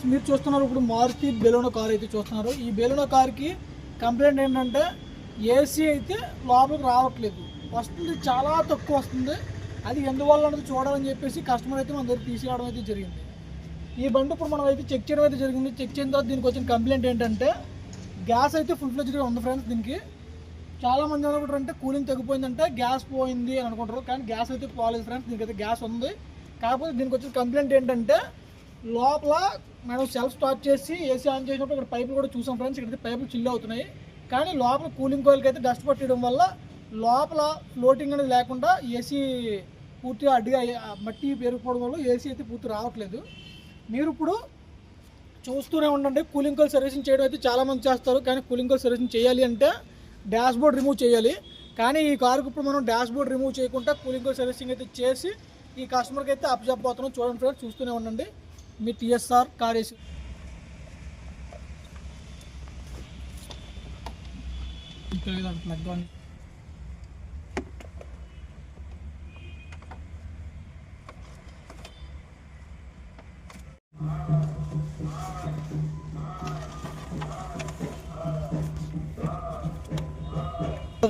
Friends మీరు చూస్తున్నారు ఇప్పుడు మారుతి బెలూనో కార్ అయితే చూస్తున్నారు. ఈ బెలూనో కార్కి కంప్లైంట్ ఏంటంటే ఏసీ అయితే లోపలికి రావట్లేదు, వస్తుంది చాలా తక్కువ వస్తుంది. అది ఎందువల్ల అనేది చూడాలని చెప్పేసి కస్టమర్ అయితే మన దగ్గర తీసుకురావడం అయితే జరిగింది. ఈ బండి ఇప్పుడు మనం అయితే చెక్ చేయడం అయితే జరిగింది. చెక్ చేసిన తర్వాత దీనికి వచ్చిన కంప్లైంట్ ఏంటంటే గ్యాస్ అయితే ఫుల్ ఫ్లెడ్జ్గా ఉంది ఫ్రెండ్స్. దీనికి చాలామంది అనుకుంటారంటే కూలింగ్ తగ్గిపోయిందంటే గ్యాస్ పోయింది అని అనుకుంటారు, కానీ గ్యాస్ అయితే పోలేదు ఫ్రెండ్స్. దీనికైతే గ్యాస్ ఉంది. కాకపోతే దీనికి వచ్చిన కంప్లైంట్ ఏంటంటే లోపల మనం సెల్ఫ్ స్టార్ట్ చేసి ఏసీ ఆన్ చేసినప్పుడు ఇక్కడ పైపులు కూడా చూసాం ఫ్రెండ్స్. ఇక్కడ పైపులు చిల్ అవుతున్నాయి, కానీ లోపల కూలింగ్ కోయిల్కి అయితే డస్ట్ పట్టడం వల్ల లోపల ఫ్లోటింగ్ అనేది లేకుండా ఏసీ పూర్తిగా అడ్డుగా మట్టి పెరిగిపోవడం వల్ల ఏసీ అయితే పూర్తి రావట్లేదు. మీరు ఇప్పుడు చూస్తూనే ఉండండి. కూలింగ్ కోయిల్ సర్వీసింగ్ చేయడం అయితే చాలామంది చేస్తారు, కానీ కూలింగ్ కోయిల్ సర్వీసింగ్ చేయాలి అంటే డాష్ బోర్డ్ రిమూవ్ చేయాలి. కానీ ఈ కారుకు ఇప్పుడు మనం డాష్ బోర్డ్ రిమూవ్ చేయకుండా కూలింగ్ కోయిల్ సర్వీసింగ్ అయితే చేసి ఈ కస్టమర్కి అయితే అప్పచెప్పబోతున్నాం. చూడండి ఫ్రెండ్స్, చూస్తూనే ఉండండి. మీ TSR car AC plug.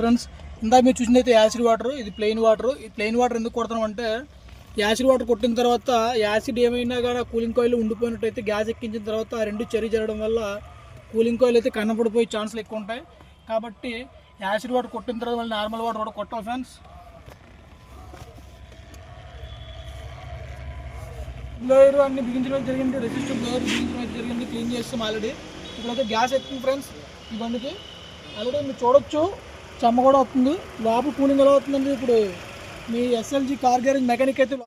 Friends, ఇందాక మీరు చూసింది అయితే యాసిడ్ వాటర్, ఇది ప్లెయిన్ వాటర్. ఈ ప్లెయిన్ వాటర్ ఎందుకు కొడతాం అంటే యాసిడ్ వాటర్ కొట్టిన తర్వాత యాసిడ్ ఏమైనా కానీ కూలింగ్ కాయిల్ ఉండిపోయినట్టయితే గ్యాస్ ఎక్కించిన తర్వాత ఆ రెండు చెరి జరగడం వల్ల కూలింగ్ కాయిల్ అయితే కన్నపడిపోయే ఛాన్సులు ఎక్కువ ఉంటాయి. కాబట్టి యాసిడ్ వాటర్ కొట్టిన తర్వాత మళ్ళీ నార్మల్ వాటర్ కూడా కొట్టాలి ఫ్రెండ్స్. బ్లోయర్ అన్ని బిగించడం జరిగింది, రెసిస్టర్ బ్లోయర్ బిగించడం జరిగింది, క్లీన్ చేస్తాం ఆల్రెడీ. ఇప్పుడైతే గ్యాస్ ఎక్కింది ఫ్రెండ్స్ ఈ బండికి. ఆల్రెడీ మీరు చూడొచ్చు, చెమ్మ కూడా వస్తుంది. లోపల కూలింగ్ ఎలా అవుతుందండి. ఇప్పుడు మీ ఎస్ఎల్జీ కార్ గ్యారేజ్ మెకానిక్ అయితే